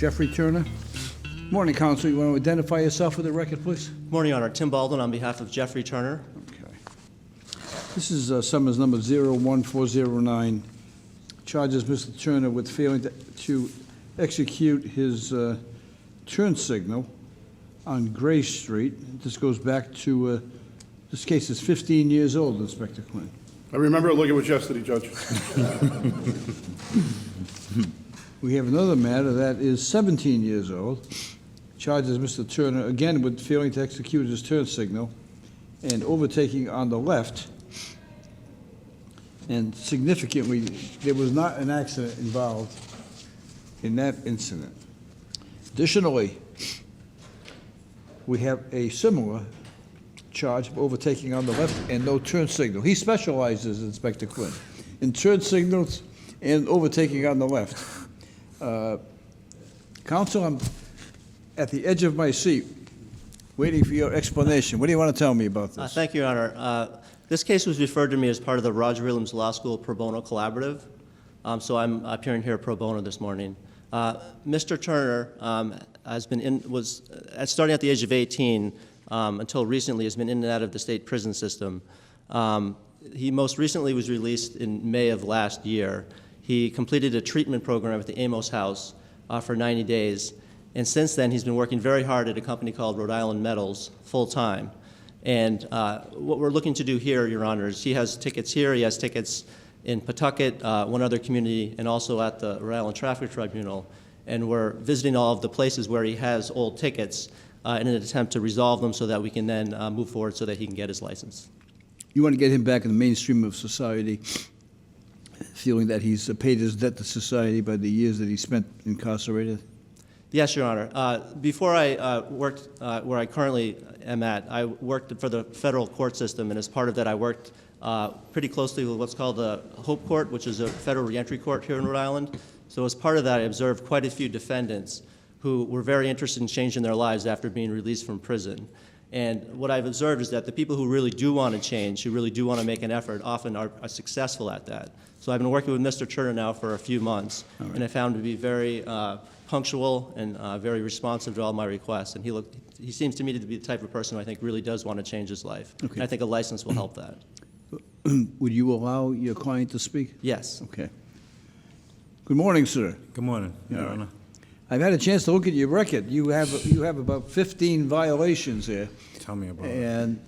Jeffrey Turner. Morning, Counsel. You want to identify yourself for the record, please? Morning, Your Honor. Tim Baldwin on behalf of Jeffrey Turner. Okay. This is summons number 01409. Charges Mr. Turner with failing to execute his turn signal on Gray Street. This goes back to, this case is 15 years old, Inspector Quinn. I remember it like it was yesterday, Judge. We have another matter that is 17 years old. Charges Mr. Turner again with failing to execute his turn signal and overtaking on the left. And significantly, there was not an accident involved in that incident. Additionally, we have a similar charge of overtaking on the left and no turn signal. He specializes, Inspector Quinn, in turn signals and overtaking on the left. Counsel, I'm at the edge of my seat, waiting for your explanation. What do you want to tell me about this? Thank you, Your Honor. This case was referred to me as part of the Roger Williams Law School Pro Bono Collaborative, so I'm appearing here pro bono this morning. Mr. Turner was starting at the age of 18 until recently has been in and out of the state prison system. He most recently was released in May of last year. He completed a treatment program at the Amos House for 90 days, and since then he's been working very hard at a company called Rhode Island Metals full-time. And what we're looking to do here, Your Honor, is he has tickets here, he has tickets in Pawtucket, one other community, and also at the Rhode Island Traffic Tribunal. And we're visiting all of the places where he has old tickets in an attempt to resolve them so that we can then move forward so that he can get his license. You want to get him back in the mainstream of society, feeling that he's paid his debt to society by the years that he spent incarcerated? Yes, Your Honor. Before I worked where I currently am at, I worked for the federal court system, and as part of that I worked pretty closely with what's called the Hope Court, which is a federal reentry court here in Rhode Island. So as part of that, I observed quite a few defendants who were very interested in changing their lives after being released from prison. And what I've observed is that the people who really do want to change, who really do want to make an effort, often are successful at that. So I've been working with Mr. Turner now for a few months, and I found him to be very punctual and very responsive to all my requests. And he seems to me to be the type of person who I think really does want to change his life. Okay. And I think a license will help that. Would you allow your client to speak? Yes. Okay. Good morning, sir. Good morning, Your Honor. I've had a chance to look at your record. You have about 15 violations here. Tell me about it. And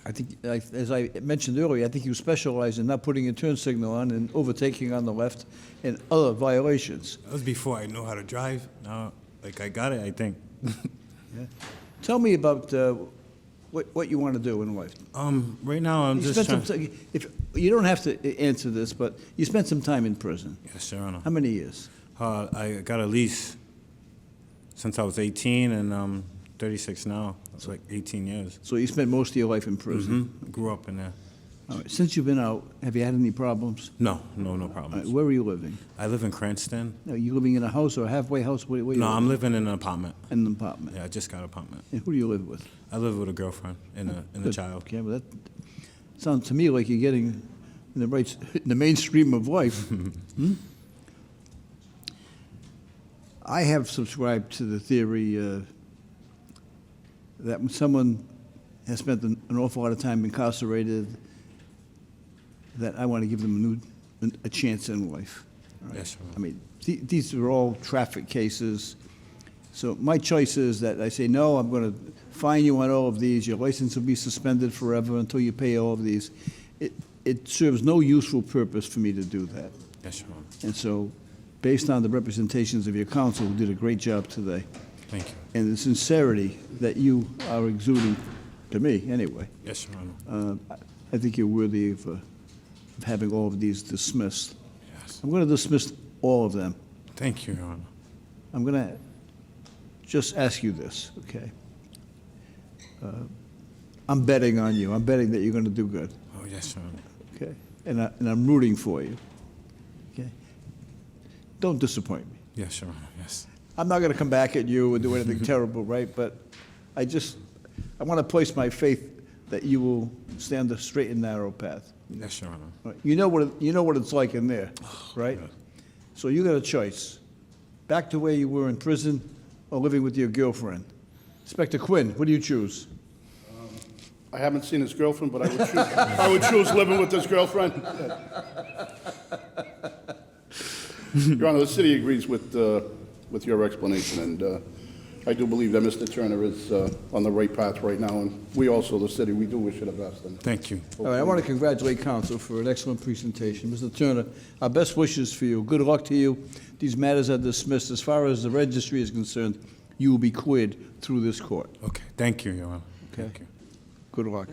I think, as I mentioned earlier, I think you specialize in not putting a turn signal on and overtaking on the left and other violations. That was before I knew how to drive. Now, like, I got it, I think. Yeah. Tell me about what you want to do in life. Right now, I'm just trying... If you don't have to answer this, but you spent some time in prison. Yes, Your Honor. How many years? I got a lease since I was 18, and I'm 36 now. It's like 18 years. So you spent most of your life in prison? Mm-hmm. Grew up in there. All right. Since you've been out, have you had any problems? No problems. Right. Where are you living? I live in Cranston. Are you living in a house or a halfway house? Where No, I'm living in an apartment. In an apartment? Yeah, I just got an apartment. And who do you live with? I live with a girlfriend and a child. Okay, well, that sounds to me like you're getting in the mainstream of life. I have subscribed to the theory that when someone has spent an awful lot of time incarcerated, that I want to give them a chance in life. Right? Yes, sir. I mean, these are all traffic cases. So my choice is that I say, no, I'm going to fine you on all of these. Your license will be suspended forever until you pay all of these. It serves no useful purpose for me to do that. Yes, Your Honor. And so, based on the representations of your counsel, who did a great job today, Thank you. and the sincerity that you are exuding, to me anyway, Yes, Your Honor. I think you're worthy of having all of these dismissed. Yes. I'm going to dismiss all of them. Thank you, Your Honor. I'm going to just ask you this, okay? I'm betting on you. I'm betting that you're going to do good. Oh, yes, Your Honor. Okay? And I'm rooting for you. Okay? Don't disappoint me. Yes, Your Honor, yes. I'm not going to come back at you and do anything terrible, right? But I want to place my faith that you will stay on the straight and narrow path. Yes, Your Honor. Right? You know what it's like in there, right? Yeah. So you got a choice. back to where you were in prison or living with your girlfriend? Inspector Quinn, what do you choose? I haven't seen his girlfriend, but I would choose living with his girlfriend. Your Honor, the city agrees with your explanation, and I do believe that Mr. Turner is on the right path right now, and we also, the city, we do wish you the best. And Thank you. All right, I want to congratulate counsel for an excellent presentation. Mr. Turner, our best wishes for you. Good luck to you. These matters are dismissed. As far as the registry is concerned, you will be cleared through this court. Okay, thank you, Your Honor. Okay. Thank you. Good luck.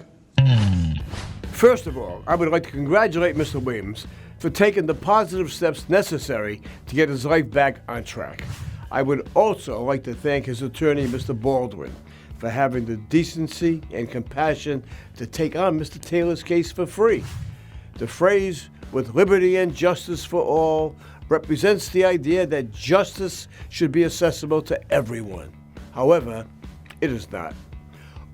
First of all, I would like to congratulate Mr. Williams for taking the positive steps necessary to get his life back on track. I would also like to thank his attorney, Mr. Baldwin, for having the decency and compassion to take on Mr. Taylor's case for free. The phrase, "with liberty and justice for all," represents the idea that justice should be accessible to everyone. However, it is not.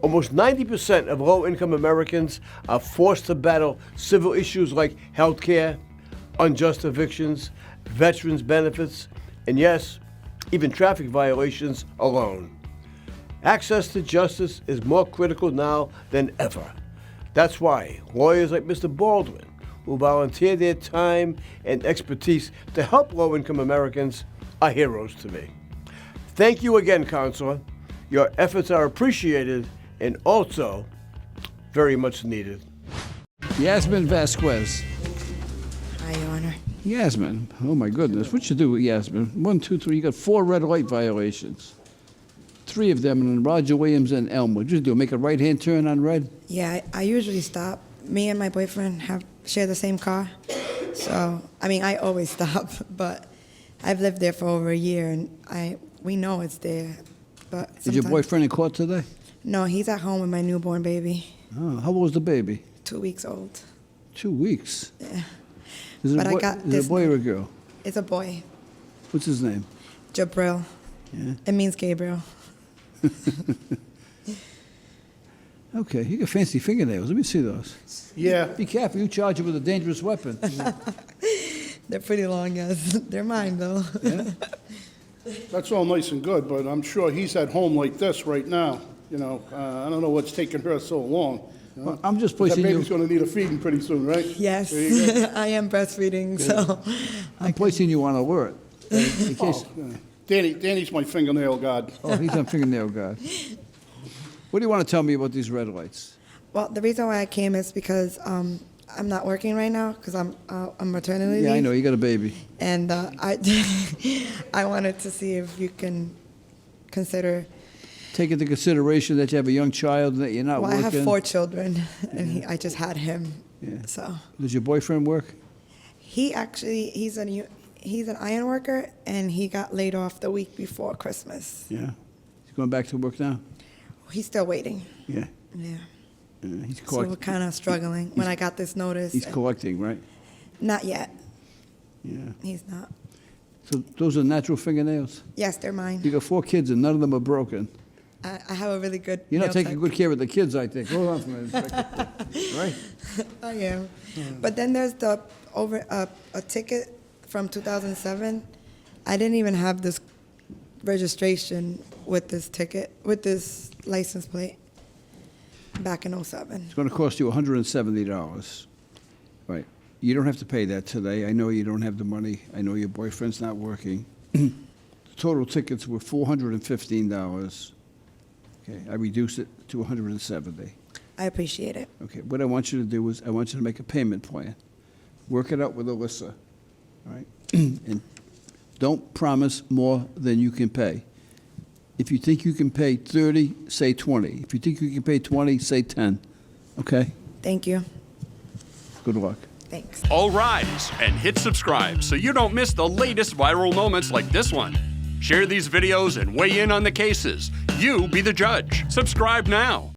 Almost 90% of low-income Americans are forced to battle civil issues like health care, unjust evictions, veterans benefits, and yes, even traffic violations alone. Access to justice is more critical now than ever. That's why lawyers like Mr. Baldwin, who volunteer their time and expertise to help low-income Americans, are heroes to me. Thank you again, Counselor. Your efforts are appreciated and also very much needed. Yasmin Vasquez. Hi, Your Honor. Yasmin, oh my goodness, what you do with Yasmin? 1, 2, 3, you got 4 red light violations. 3 of them in Roger Williams and Elmwood. What you do, make a right-hand turn on red? Yeah, I usually stop. Me and my boyfriend share the same car. So, I mean, I always stop, but I've lived there for over a year, and we know it's there. But Is your sometimes- boyfriend in court today? No, he's at home with my newborn baby, Oh, how old is the baby? 2 weeks old. 2 weeks. Yeah. Is it But a I boy, got is it this a boy or a now. girl? It's a boy, What's his name? Jabril. Yeah. It means Gabriel. Okay, you got fancy fingernails. Let me see those. yeah, Be careful, you charge him with a dangerous weapon. They're pretty long, yes. They're mine, though. Yeah? that's all nice and good, but I'm sure he's at home like this right now. You know, I don't know what's taking her so long. You know? Well, I'm just 'Cause that placing baby's you, going to need a feeding pretty soon, right? Yes, There you go. I am breastfeeding, so I'm placing you on alert. In case, Oh, yeah. Danny's my fingernail god. oh, he's on fingernail guard. What do you want to tell me about these red lights? Well, the reason why I came is because I'm not working right now because I'm maternity leave. Yeah, I know, you got a baby. And I wanted to see if you can consider. Take into consideration that you have a young child and that you're not Well, working. I have 4 children, and I just had him. Yeah. So Does your boyfriend work? he's an iron worker, and he got laid off the week before Christmas. Yeah. He's going back to work now? He's still waiting. Yeah. Yeah. He's So we're collecting. kind of struggling. When I got this notice, He's collecting, right? not yet. Yeah. He's not. So those are natural fingernails? Yes, they're mine. You got 4 kids and none of them are broken. I have a really good. You're not nail taking tech. good care of the kids, I think. Hold on for a minute, Inspector. Right? I am. But then there's a ticket from 2007. I didn't even have this registration with this ticket, with this license plate back in 07. It's going to cost you $170. Right. You don't have to pay that today. I know you don't have the money. I know your boyfriend's not working. The total tickets were $415. Okay, I reduced it to $170. I appreciate it. Okay, what I want you to do is, I want you to make a payment plan. Work it out with Alyssa, all right? And don't promise more than you can pay. If you think you can pay 30, say 20. If you think you can pay 20, say 10, okay? Thank you. Good luck. Thanks. All rise and hit subscribe so you don't miss the latest viral moments like this one. Share these videos and weigh in on the cases. You be the judge. Subscribe now.